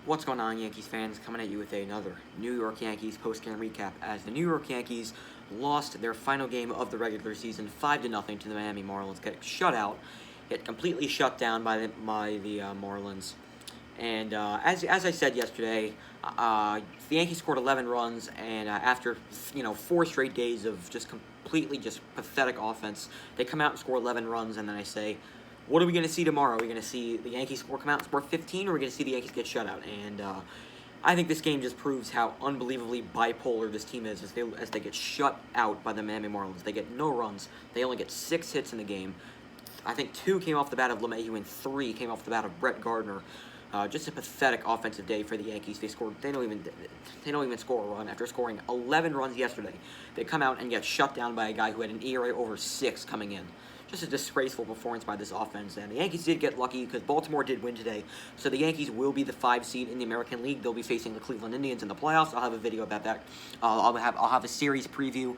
What's going on, Yankees fans? Coming at you with another New York Yankees post-game recap as the New York Yankees lost their final game of the regular season 5-0 to the Miami Marlins, get shut out, get completely shut down by the Marlins. And as I said yesterday, the Yankees scored 11 runs, and after 4 straight days of just completely just pathetic offense, they come out and score 11 runs, and then I say, what are we going to see tomorrow? Are we going to see the Yankees come out and score 15, or are we going to see the Yankees get shut out? And I think this game just proves how unbelievably bipolar this team is as they get shut out by the Miami Marlins. They get no runs. They only get 6 hits in the game. I think 2 came off the bat of LeMahieu and 3 came off the bat of Brett Gardner. Just a pathetic offensive day for the Yankees. They don't even score a run after scoring 11 runs yesterday. They come out and get shut down by a guy who had an ERA over 6 coming in. Just a disgraceful performance by this offense. And the Yankees did get lucky because Baltimore did win today. So the Yankees will be the 5 seed in the American League. They'll be facing the Cleveland Indians in the playoffs. I'll have a video about that. I'll have a series preview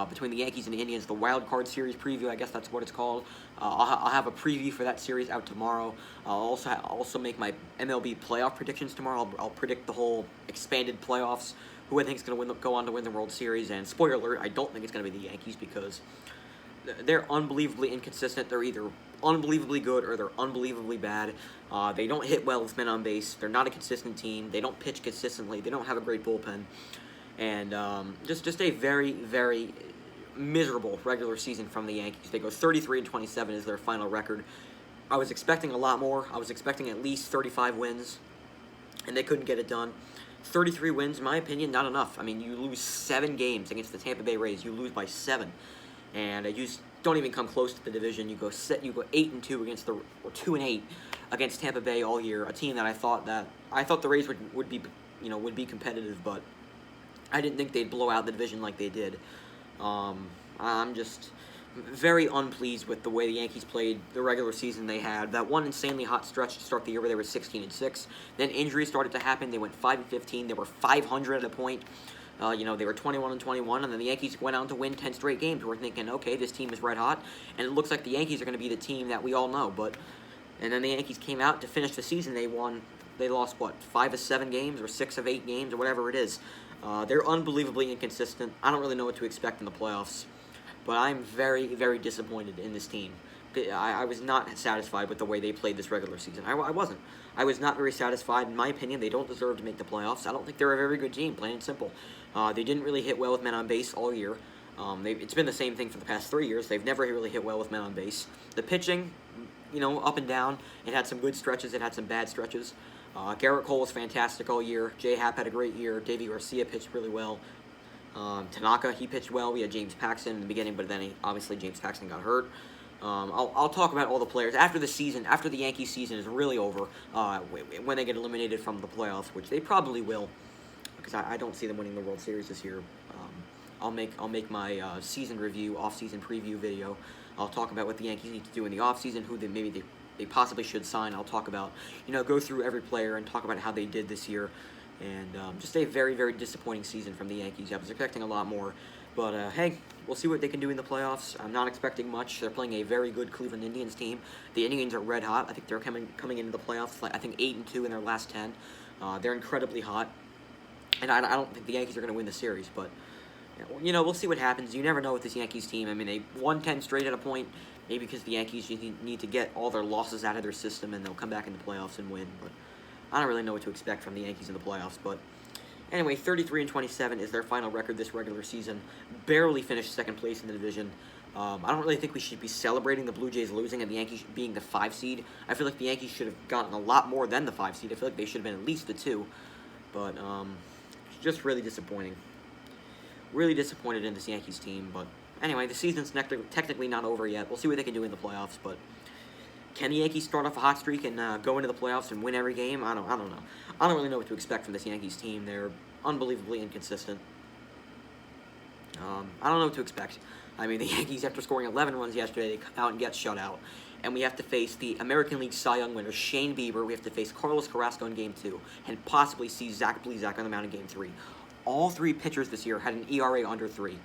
between the Yankees and the Indians, the wild card series preview. I guess that's what it's called. I'll have a preview for that series out tomorrow. I'll also make my MLB playoff predictions tomorrow. I'll predict the whole expanded playoffs. Who I think is going to go on to win the World Series. And spoiler alert, I don't think it's going to be the Yankees because they're unbelievably inconsistent. They're either unbelievably good or they're unbelievably bad. They don't hit well with men on base. They're not a consistent team. They don't pitch consistently. They don't have a great bullpen. And just a very, very miserable regular season from the Yankees. They go 33-27 is their final record. I was expecting a lot more. I was expecting at least 35 wins, and they couldn't get it done. 33 wins, in my opinion, not enough. I mean, you lose 7 games against the Tampa Bay Rays. You lose by 7. And you just don't even come close to the division. You go 8-2 against or 2-8 against Tampa Bay all year. A team that I thought the Rays would be competitive, but I didn't think they'd blow out the division like they did. I'm just very unpleased with the way the Yankees played the regular season they had. That one insanely hot stretch to start the year where they were 16-6. Then injuries started to happen. They went 5-15. They were 500 at a point. They were 21-21, and then the Yankees went on to win 10 straight games. We're thinking, okay, this team is red hot, and it looks like the Yankees are going to be the team that we all know. And then the Yankees came out to finish the season. They lost 5 of 7 games or 6 of 8 games or whatever it is. They're unbelievably inconsistent. I don't really know what to expect in the playoffs, but I'm very, very disappointed in this team. I was not satisfied with the way they played this regular season. I wasn't. I was not very satisfied. In my opinion, they don't deserve to make the playoffs. I don't think they're a very good team, plain and simple. They didn't really hit well with men on base all year. It's been the same thing for the past 3 years. They've never really hit well with men on base. The pitching, up and down. It had some good stretches. It had some bad stretches. Garrett Cole was fantastic all year. J. Happ had a great year. Davey Garcia pitched really well. Tanaka, he pitched well. We had James Paxton in the beginning, but then obviously James Paxton got hurt. I'll talk about all the players after the Yankees season is really over, when they get eliminated from the playoffs, which they probably will, because I don't see them winning the World Series this year. I'll make my season review, off-season preview video. I'll talk about what the Yankees need to do in the off-season, who they possibly should sign. I'll talk about, go through every player and talk about how they did this year. And just a very, very disappointing season from the Yankees. I was expecting a lot more. But, hey, we'll see what they can do in the playoffs. I'm not expecting much. They're playing a very good Cleveland Indians team. The Indians are red hot. I think they're coming into the playoffs, 8-2 in their last 10. They're incredibly hot. And I don't think the Yankees are going to win the series. But, we'll see what happens. You never know with this Yankees team. I mean, they won 10 straight at a point. Maybe because the Yankees need to get all their losses out of their system, and they'll come back in the playoffs and win. But I don't really know what to expect from the Yankees in the playoffs. But anyway, 33-27 is their final record this regular season. Barely finished second place in the division. I don't really think we should be celebrating the Blue Jays losing and the Yankees being the 5 seed. I feel like the Yankees should have gotten a lot more than the 5 seed. I feel like they should have been at least the 2. But just really disappointing. Really disappointed in this Yankees team. But anyway, the season's technically not over yet. We'll see what they can do in the playoffs. But can the Yankees start off a hot streak and go into the playoffs and win every game? I don't know. I don't really know what to expect from this Yankees team. They're unbelievably inconsistent. I don't know what to expect. I mean, the Yankees, after scoring 11 runs yesterday, they come out and get shut out. And we have to face the American League Cy Young winner, Shane Bieber. We have to face Carlos Carrasco in Game 2. And possibly see Zach Plesac on the mound in Game 3. All 3 pitchers this year had an ERA under 3.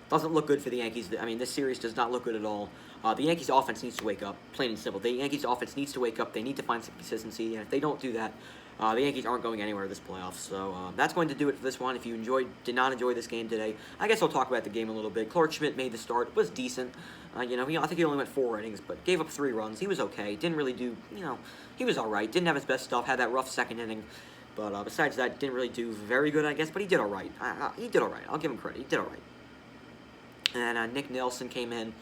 Doesn't look good for the Yankees. I mean, this series does not look good at all. The Yankees' offense needs to wake up, plain and simple. The Yankees' offense needs to wake up. They need to find some consistency, and if they don't do that, The Yankees aren't going anywhere this playoffs, so that's going to do it for this one. If you did not enjoy this game today, I guess I'll talk about the game a little bit. Clark Schmidt made the start, was decent. I think he only went 4 innings, but gave up 3 runs. He was okay. Didn't really do, he was all right. Didn't have his best stuff. Had that rough second inning, but besides that, didn't really do very good, I guess. But he did all right. He did all right. I'll give him credit. He did all right. And Nick Nelson came in.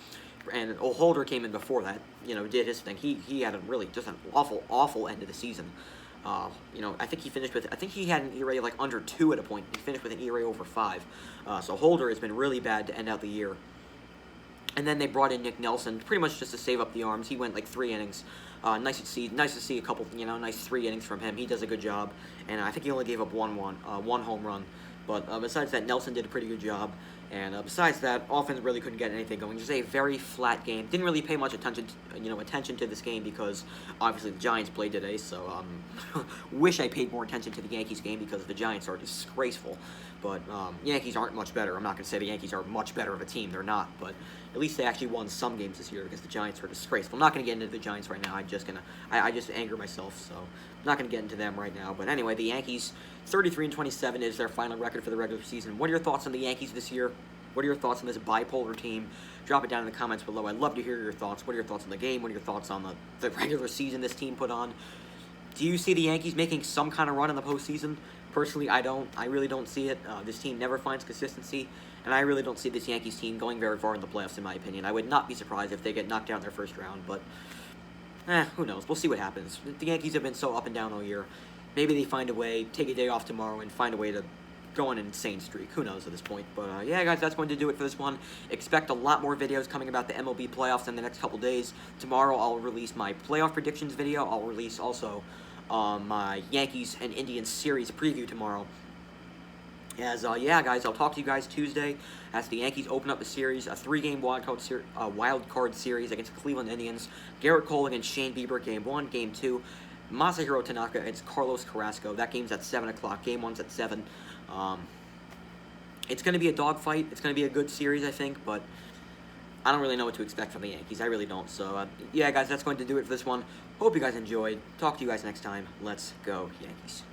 And Holder came in before that, did his thing. He had just an awful end of the season. I think he had an ERA like under 2 at a point. He finished with an ERA over 5. So Holder has been really bad to end out the year. And then they brought in Nick Nelson, pretty much just to save up the arms. He went like 3 innings. Nice to see a couple, nice 3 innings from him. He does a good job. And I think he only gave up one home run. But besides that, Nelson did a pretty good job. And besides that, offense really couldn't get anything going. Just a very flat game. Didn't really pay much attention to this game because obviously the Giants played today. So wish I paid more attention to the Yankees game because the Giants are disgraceful. But Yankees aren't much better. I'm not going to say the Yankees are much better of a team. They're not. But at least they actually won some games this year because the Giants are disgraceful. I'm not going to get into the Giants right now. I just anger myself. So I'm not going to get into them right now. But anyway, the Yankees, 33-27 is their final record for the regular season. What are your thoughts on the Yankees this year? What are your thoughts on this bipolar team? Drop it down in the comments below. I'd love to hear your thoughts. What are your thoughts on the game? What are your thoughts on the regular season this team put on? Do you see the Yankees making some kind of run in the postseason? Personally, I don't. I really don't see it. This team never finds consistency, and I really don't see this Yankees team going very far in the playoffs, in my opinion. I would not be surprised if they get knocked out in their first round, but who knows? We'll see what happens. The Yankees have been so up and down all year. Maybe they find a way, take a day off tomorrow, and find a way to go on an insane streak. Who knows at this point? But yeah, guys, that's going to do it for this one. Expect a lot more videos coming about the MLB playoffs in the next couple days. Tomorrow, I'll release my playoff predictions video. I'll release also my Yankees and Indians series preview tomorrow. Yeah, guys, I'll talk to you guys Tuesday as the Yankees open up the series, a 3-game wild card series against the Cleveland Indians. Garrett Cole against Shane Bieber, Game 1. Game 2, Masahiro Tanaka against Carlos Carrasco. That game's at 7 o'clock. Game 1's at 7. It's going to be a dogfight. It's going to be a good series, I think, but I don't really know what to expect from the Yankees. I really don't. So, yeah, guys, that's going to do it for this one. Hope you guys enjoyed. Talk to you guys next time. Let's go, Yankees.